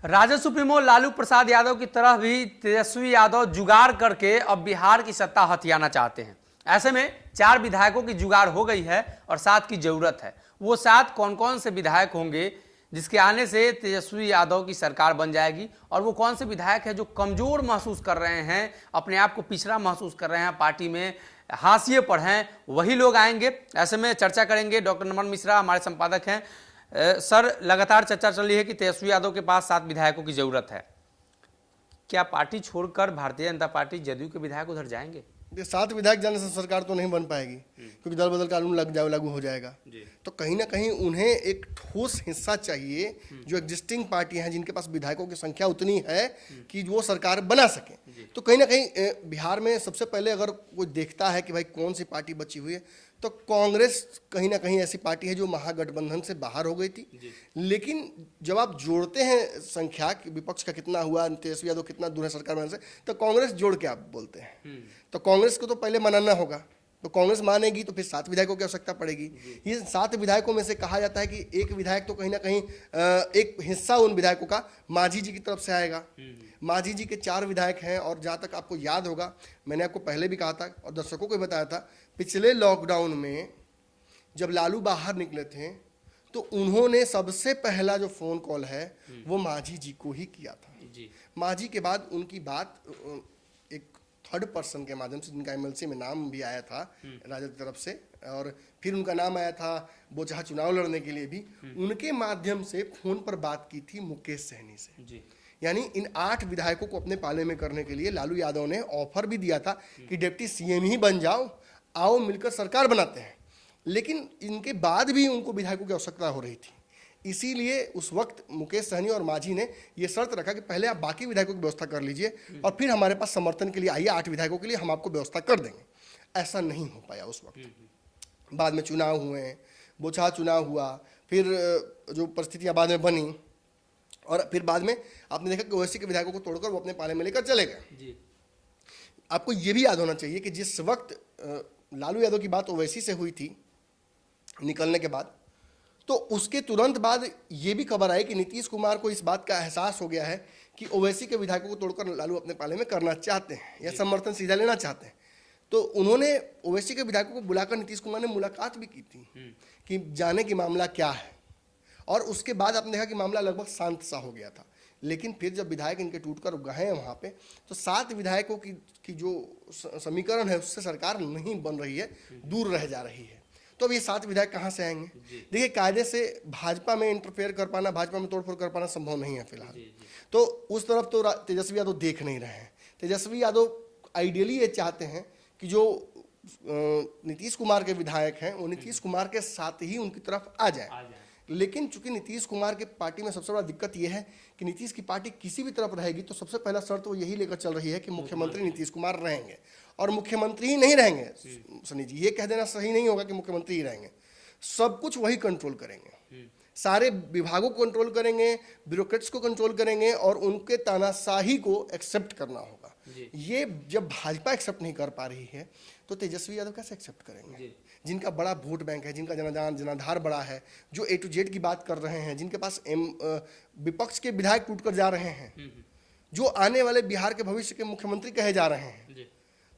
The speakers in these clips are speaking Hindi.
राजद सुप्रीमो लालू प्रसाद यादव की तरह भी तेजस्वी यादव जुगाड़ करके अब बिहार की सत्ता हथियाना चाहते हैं। ऐसे में 4 विधायकों की जुगाड़ हो गई है और 7 की जरूरत है। वो 7 कौन कौन से विधायक होंगे जिसके आने से तेजस्वी यादव की सरकार बन जाएगी, और वो कौन से विधायक हैं जो कमजोर महसूस कर रहे हैं, अपने आप को पिछड़ा महसूस कर रहे हैं, पार्टी में हाशिए पर हैं, वही लोग आएंगे। ऐसे में चर्चा करेंगे। डॉक्टर नमन मिश्रा हमारे संपादक हैं। सर, लगातार चर्चा चल रही है कि तेजस्वी यादव के पास 7 विधायकों की जरूरत है। क्या पार्टी छोड़कर भारतीय जनता पार्टी जदयू के विधायक उधर जाएंगे? 7 विधायक जाने से सरकार तो नहीं बन पाएगी, क्योंकि दल बदल कानून लागू हो जाएगा। तो कहीं ना कहीं उन्हें एक ठोस हिस्सा चाहिए जो एग्जिस्टिंग पार्टियां हैं, जिनके पास विधायकों की संख्या उतनी है कि वो सरकार बना सके। तो कहीं ना कहीं बिहार में सबसे पहले अगर कोई देखता है कि भाई कौन सी पार्टी बची हुई है, तो कांग्रेस कहीं ना कहीं ऐसी पार्टी है जो महागठबंधन से बाहर हो गई थी। लेकिन जब आप जोड़ते हैं संख्या कि विपक्ष का कितना हुआ, तेजस्वी यादव कितना दूर है सरकार बनाने से, तो कांग्रेस जोड़ के आप बोलते हैं। तो कांग्रेस को तो पहले मनाना होगा। तो कांग्रेस मानेगी तो फिर 7 विधायकों की आवश्यकता पड़ेगी। ये 7 विधायकों में से कहा जाता है कि एक विधायक तो कहीं ना कहीं एक हिस्सा उन विधायकों का मांझी जी की तरफ से आएगा। मांझी जी के 4 विधायक हैं, और जहाँ तक आपको याद होगा, मैंने आपको पहले भी कहा था और दर्शकों को भी बताया था, पिछले लॉकडाउन में जब लालू बाहर निकले थे तो उन्होंने सबसे पहला जो फ़ोन कॉल है वो मांझी जी को ही किया था। मांझी के बाद उनकी बात एक थर्ड पर्सन के माध्यम से, जिनका एमएलसी में नाम भी आया था राजद की तरफ से, और फिर उनका नाम आया था वो चाहे चुनाव लड़ने के लिए भी, उनके माध्यम से फोन पर बात की थी मुकेश सहनी से। यानी इन 8 विधायकों को अपने पाले में करने के लिए लालू यादव ने ऑफर भी दिया था कि डिप्टी सीएम ही बन जाओ, आओ मिलकर सरकार बनाते हैं। लेकिन इनके बाद भी उनको विधायकों की आवश्यकता हो रही थी, इसीलिए उस वक्त मुकेश सहनी और मांझी ने यह शर्त रखा कि पहले आप बाकी विधायकों की व्यवस्था कर लीजिए और फिर हमारे पास समर्थन के लिए आइए, 8 विधायकों के लिए हम आपको व्यवस्था कर देंगे। ऐसा नहीं हो पाया उस वक्त। बाद में चुनाव हुए, बोचहा चुनाव हुआ, फिर जो परिस्थितियां बाद में बनी, और फिर बाद में आपने देखा कि ओवैसी के विधायकों को तोड़कर वो अपने पाले में लेकर चले गए। आपको ये भी याद होना चाहिए कि जिस वक्त लालू यादव की बात ओवैसी से हुई थी निकलने के बाद, तो उसके तुरंत बाद ये भी खबर आई कि नीतीश कुमार को इस बात का एहसास हो गया है कि ओवैसी के विधायकों को तोड़कर लालू अपने पाले में करना चाहते हैं या समर्थन सीधा लेना चाहते हैं। तो उन्होंने ओवैसी के विधायकों को बुलाकर नीतीश कुमार ने मुलाकात भी की थी कि जाने की मामला क्या है, और उसके बाद आपने देखा कि मामला लगभग शांत सा हो गया था। लेकिन फिर जब विधायक इनके टूटकर गए वहाँ पे, तो 7 विधायकों की जो समीकरण है उससे सरकार नहीं बन रही है, दूर रह जा रही है। तो अब ये 7 विधायक कहाँ से आएंगे? देखिए, कायदे से भाजपा में इंटरफेयर कर पाना, भाजपा में तोड़फोड़ कर पाना संभव नहीं है फिलहाल। तो उस तरफ तो तेजस्वी यादव देख नहीं रहे हैं। तेजस्वी यादव आइडियली ये चाहते हैं कि जो नीतीश कुमार के विधायक हैं वो नीतीश कुमार के साथ ही उनकी तरफ आ जाए। लेकिन चूंकि नीतीश कुमार के पार्टी में सबसे बड़ा दिक्कत यह है कि नीतीश की पार्टी किसी भी तरफ रहेगी तो सबसे पहला शर्त वो यही लेकर चल रही है कि मुख्यमंत्री नीतीश कुमार रहेंगे, और मुख्यमंत्री ही नहीं रहेंगे। सनी जी, ये कह देना सही नहीं होगा कि मुख्यमंत्री ही रहेंगे। सब कुछ वही कंट्रोल करेंगे, सारे विभागों को कंट्रोल करेंगे, ब्यूरोक्रेट्स को कंट्रोल करेंगे, और उनके तानाशाही को एक्सेप्ट करना होगा। ये जब भाजपा एक्सेप्ट नहीं कर पा रही है तो तेजस्वी यादव कैसे एक्सेप्ट करेंगे? जिनका बड़ा वोट बैंक है, जिनका जनाधार बड़ा है, जो A to Z की बात कर रहे हैं, जिनके पास विपक्ष के विधायक टूटकर जा रहे हैं, जो आने वाले बिहार के भविष्य के मुख्यमंत्री कहे जा रहे हैं,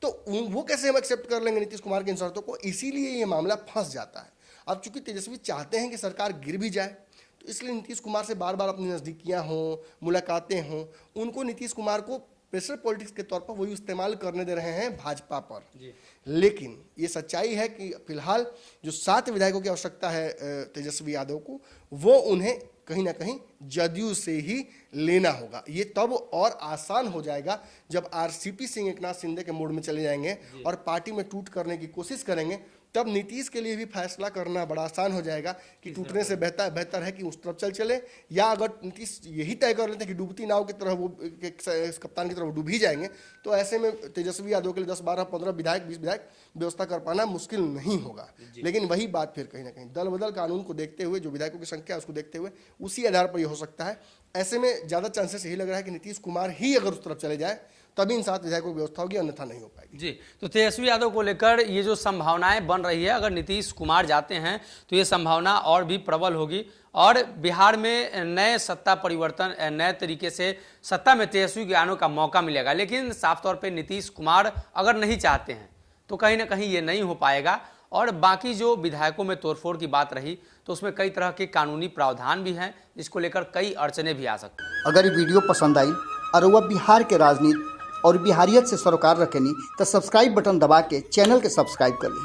तो वो कैसे हम एक्सेप्ट कर लेंगे नीतीश कुमार की इन शर्तों को? इसीलिए ये मामला फंस जाता है। अब चूंकि तेजस्वी चाहते हैं कि सरकार गिर भी जाए, तो इसलिए नीतीश कुमार से बार बार अपनी नज़दीकियाँ हों, मुलाकातें हों, उनको नीतीश कुमार को प्रेशर पॉलिटिक्स के तौर पर वही इस्तेमाल करने दे रहे हैं भाजपा पर। लेकिन ये सच्चाई है कि फिलहाल जो 7 विधायकों की आवश्यकता है तेजस्वी यादव को, वो उन्हें कहीं ना कहीं जदयू से ही लेना होगा। ये तब और आसान हो जाएगा जब आरसीपी सिंह एकनाथ शिंदे के मोड में चले जाएंगे और पार्टी में टूट करने की कोशिश करेंगे। तब नीतीश के लिए भी फैसला करना बड़ा आसान हो जाएगा कि टूटने से बेहतर है कि उस तरफ चले, या अगर नीतीश यही तय कर लेते हैं कि डूबती नाव की तरह वो कप्तान की तरफ डूब ही जाएंगे, तो ऐसे में तेजस्वी यादव के लिए 10, 12, 15 विधायक, 20 विधायक व्यवस्था कर पाना मुश्किल नहीं होगा। लेकिन वही बात फिर कहीं ना कहीं दल बदल कानून को देखते हुए, जो विधायकों की संख्या उसको देखते हुए, उसी आधार पर यह हो सकता है। ऐसे में ज़्यादा चांसेस यही लग रहा है कि नीतीश कुमार ही अगर उस तरफ चले जाए तभी इन 7 विधायकों की व्यवस्था होगी, अन्यथा नहीं हो पाएगी। जी, तो तेजस्वी यादव को लेकर ये जो संभावनाएं बन रही है, अगर नीतीश कुमार जाते हैं तो ये संभावना और भी प्रबल होगी, और बिहार में नए सत्ता परिवर्तन, नए तरीके से सत्ता में तेजस्वी के आने का मौका मिलेगा। लेकिन साफ तौर पे नीतीश कुमार अगर नहीं चाहते हैं तो कहीं ना कहीं ये नहीं हो पाएगा। और बाकी जो विधायकों में तोड़फोड़ की बात रही तो उसमें कई तरह के कानूनी प्रावधान भी हैं, जिसको लेकर कई अड़चने भी आ सकती हैं। अगर ये वीडियो पसंद आई और वह बिहार के राजनीति और बिहारियत से सरोकार रखेनी तो सब्सक्राइब बटन दबा के चैनल के सब्सक्राइब कर ली।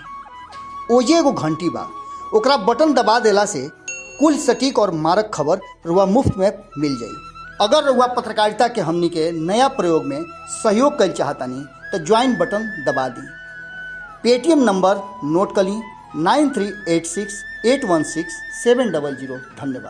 ओजे एगो घंटी बा, ओकरा बटन दबा देला से कुल सटीक और मारक खबर रुआ मुफ्त में मिल जाई। अगर रुआ पत्रकारिता के हमनी के नया प्रयोग में सहयोग कर चाहतानी तो ज्वाइन बटन दबा दी। पेटीएम नंबर नोट कर ली 9386816700। धन्यवाद।